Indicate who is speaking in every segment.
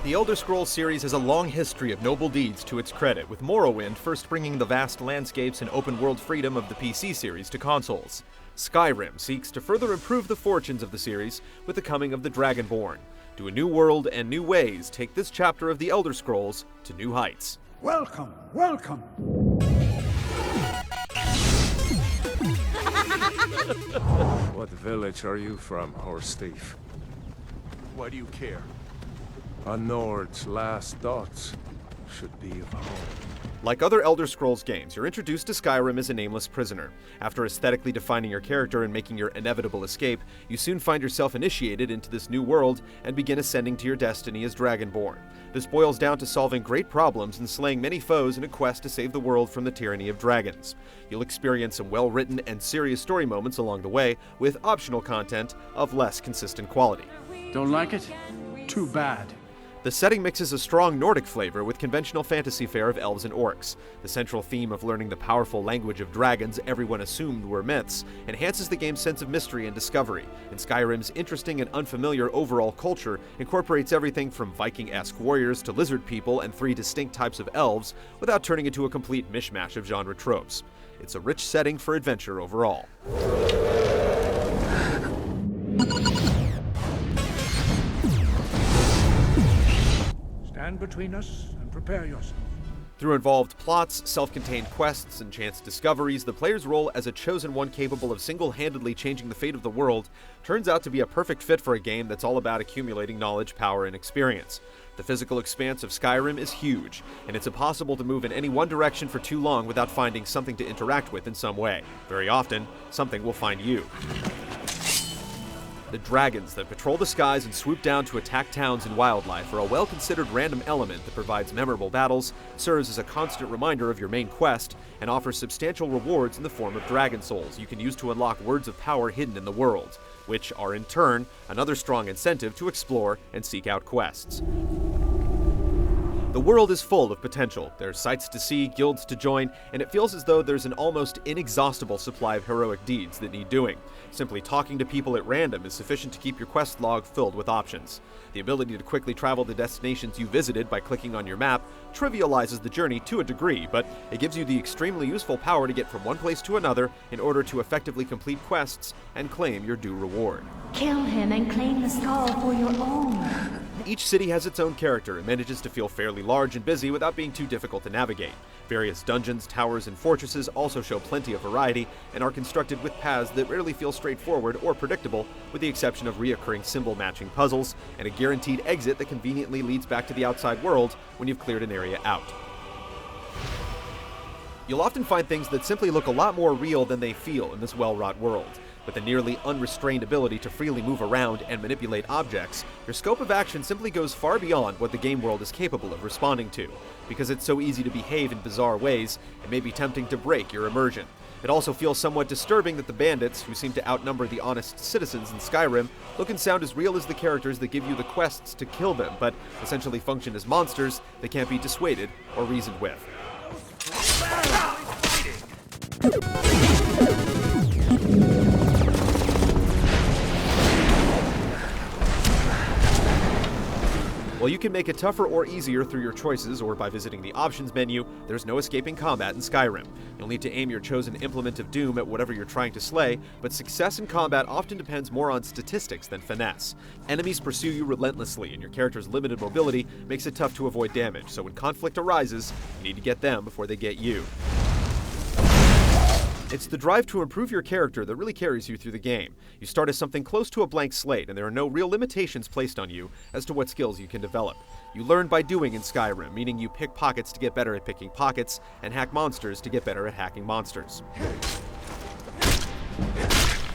Speaker 1: The Elder Scrolls series has a long history of noble deeds to its credit, with Morrowind first bringing the vast landscapes and open-world freedom of the PC series to consoles. Skyrim seeks to further improve the fortunes of the series with the coming of the Dragonborn. To a new world and new ways, take this chapter of the Elder Scrolls to new heights.
Speaker 2: Welcome, welcome!
Speaker 3: What village are you from, horse thief?
Speaker 4: Why do you care?
Speaker 3: A Nord's last thoughts should be of home.
Speaker 1: Like other Elder Scrolls games, you're introduced to Skyrim as a nameless prisoner. After aesthetically defining your character and making your inevitable escape, you soon find yourself initiated into this new world and begin ascending to your destiny as Dragonborn. This boils down to solving great problems and slaying many foes in a quest to save the world from the tyranny of dragons. You'll experience some well-written and serious story moments along the way, with optional content of less consistent quality.
Speaker 2: Don't like it? Too bad.
Speaker 1: The setting mixes a strong Nordic flavor with conventional fantasy fare of elves and orcs. The central theme of learning the powerful language of dragons everyone assumed were myths enhances the game's sense of mystery and discovery, and Skyrim's interesting and unfamiliar overall culture incorporates everything from Viking-esque warriors to lizard people and 3 distinct types of elves without turning into a complete mishmash of genre tropes. It's a rich setting for adventure overall.
Speaker 2: Stand between us and prepare yourself.
Speaker 1: Through involved plots, self-contained quests, and chance discoveries, the player's role as a chosen one capable of single-handedly changing the fate of the world turns out to be a perfect fit for a game that's all about accumulating knowledge, power, and experience. The physical expanse of Skyrim is huge, and it's impossible to move in any one direction for too long without finding something to interact with in some way. Very often, something will find you. The dragons that patrol the skies and swoop down to attack towns and wildlife are a well-considered random element that provides memorable battles, serves as a constant reminder of your main quest, and offers substantial rewards in the form of dragon souls you can use to unlock words of power hidden in the world, which are in turn another strong incentive to explore and seek out quests. The world is full of potential. There's sights to see, guilds to join, and it feels as though there's an almost inexhaustible supply of heroic deeds that need doing. Simply talking to people at random is sufficient to keep your quest log filled with options. The ability to quickly travel the destinations you visited by clicking on your map trivializes the journey to a degree, but it gives you the extremely useful power to get from one place to another in order to effectively complete quests and claim your due reward.
Speaker 5: Kill him and claim the skull for your own.
Speaker 1: Each city has its own character and manages to feel fairly large and busy without being too difficult to navigate. Various dungeons, towers, and fortresses also show plenty of variety and are constructed with paths that rarely feel straightforward or predictable, with the exception of reoccurring symbol-matching puzzles and a guaranteed exit that conveniently leads back to the outside world when you've cleared an area out. You'll often find things that simply look a lot more real than they feel in this well-wrought world. With a nearly unrestrained ability to freely move around and manipulate objects, your scope of action simply goes far beyond what the game world is capable of responding to. Because it's so easy to behave in bizarre ways, it may be tempting to break your immersion. It also feels somewhat disturbing that the bandits, who seem to outnumber the honest citizens in Skyrim, look and sound as real as the characters that give you the quests to kill them, but essentially function as monsters that can't be dissuaded or reasoned with. While you can make it tougher or easier through your choices or by visiting the options menu, there's no escaping combat in Skyrim. You'll need to aim your chosen implement of doom at whatever you're trying to slay, but success in combat often depends more on statistics than finesse. Enemies pursue you relentlessly, and your character's limited mobility makes it tough to avoid damage, so when conflict arises, you need to get them before they get you. It's the drive to improve your character that really carries you through the game. You start as something close to a blank slate, and there are no real limitations placed on you as to what skills you can develop. You learn by doing in Skyrim, meaning you pick pockets to get better at picking pockets, and hack monsters to get better at hacking monsters.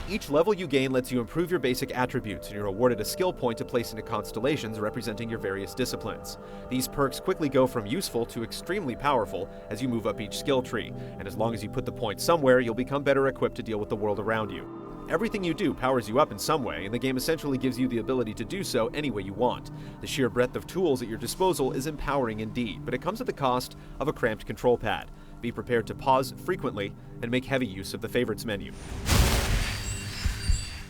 Speaker 1: Each level you gain lets you improve your basic attributes, and you're awarded a skill point to place into constellations representing your various disciplines. These perks quickly go from useful to extremely powerful as you move up each skill tree, and as long as you put the point somewhere, you'll become better equipped to deal with the world around you. Everything you do powers you up in some way, and the game essentially gives you the ability to do so any way you want. The sheer breadth of tools at your disposal is empowering indeed, but it comes at the cost of a cramped control pad. Be prepared to pause frequently and make heavy use of the favorites menu.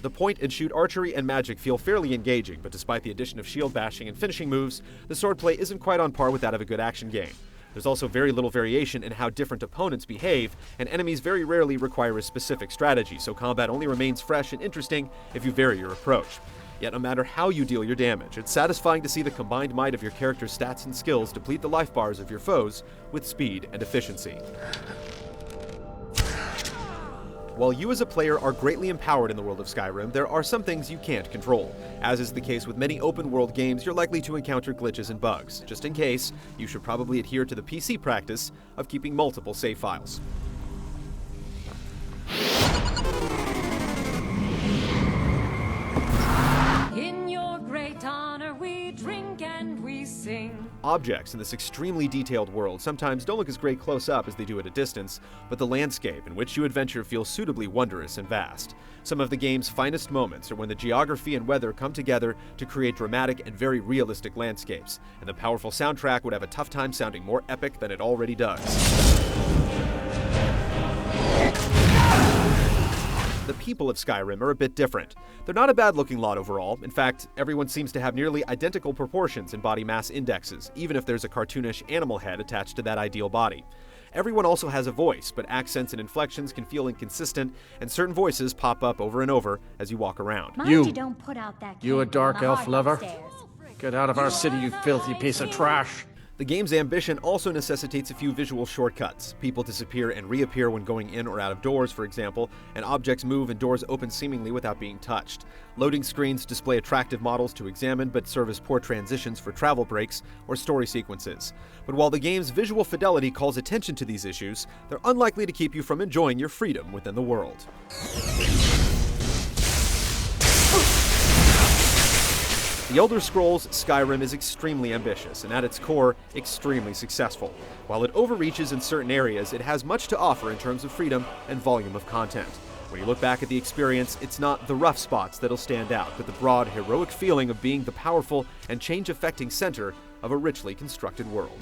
Speaker 1: The point-and-shoot archery and magic feel fairly engaging, but despite the addition of shield bashing and finishing moves, the swordplay isn't quite on par with that of a good action game. There's also very little variation in how different opponents behave, and enemies very rarely require a specific strategy, so combat only remains fresh and interesting if you vary your approach. Yet no matter how you deal your damage, it's satisfying to see the combined might of your character's stats and skills deplete the life bars of your foes with speed and efficiency. While you as a player are greatly empowered in the world of Skyrim, there are some things you can't control. As is the case with many open-world games, you're likely to encounter glitches and bugs. Just in case, you should probably adhere to the PC practice of keeping multiple save files.
Speaker 6: In your great honor we drink and we sing.
Speaker 1: Objects in this extremely detailed world sometimes don't look as great close up as they do at a distance, but the landscape in which you adventure feels suitably wondrous and vast. Some of the game's finest moments are when the geography and weather come together to create dramatic and very realistic landscapes, and the powerful soundtrack would have a tough time sounding more epic than it already does. The people of Skyrim are a bit different. They're not a bad-looking lot overall. In fact, everyone seems to have nearly identical proportions in body mass indexes, even if there's a cartoonish animal head attached to that ideal body. Everyone also has a voice, but accents and inflections can feel inconsistent, and certain voices pop up over and over as you walk around.
Speaker 5: Mind
Speaker 7: You-
Speaker 5: you don't put out that
Speaker 7: You a
Speaker 5: candle on
Speaker 7: dark
Speaker 5: the
Speaker 7: elf
Speaker 5: hearth
Speaker 7: lover?
Speaker 5: upstairs.
Speaker 7: Get out of our city, you filthy piece of trash!
Speaker 1: The game's ambition also necessitates a few visual shortcuts. People disappear and reappear when going in or out of doors, for example, and objects move and doors open seemingly without being touched. Loading screens display attractive models to examine but serve as poor transitions for travel breaks or story sequences. But while the game's visual fidelity calls attention to these issues, they're unlikely to keep you from enjoying your freedom within the world. The Elder Scrolls Skyrim is extremely ambitious and at its core, extremely successful. While it overreaches in certain areas, it has much to offer in terms of freedom and volume of content. When you look back at the experience, it's not the rough spots that'll stand out, but the broad, heroic feeling of being the powerful and change-affecting center of a richly constructed world.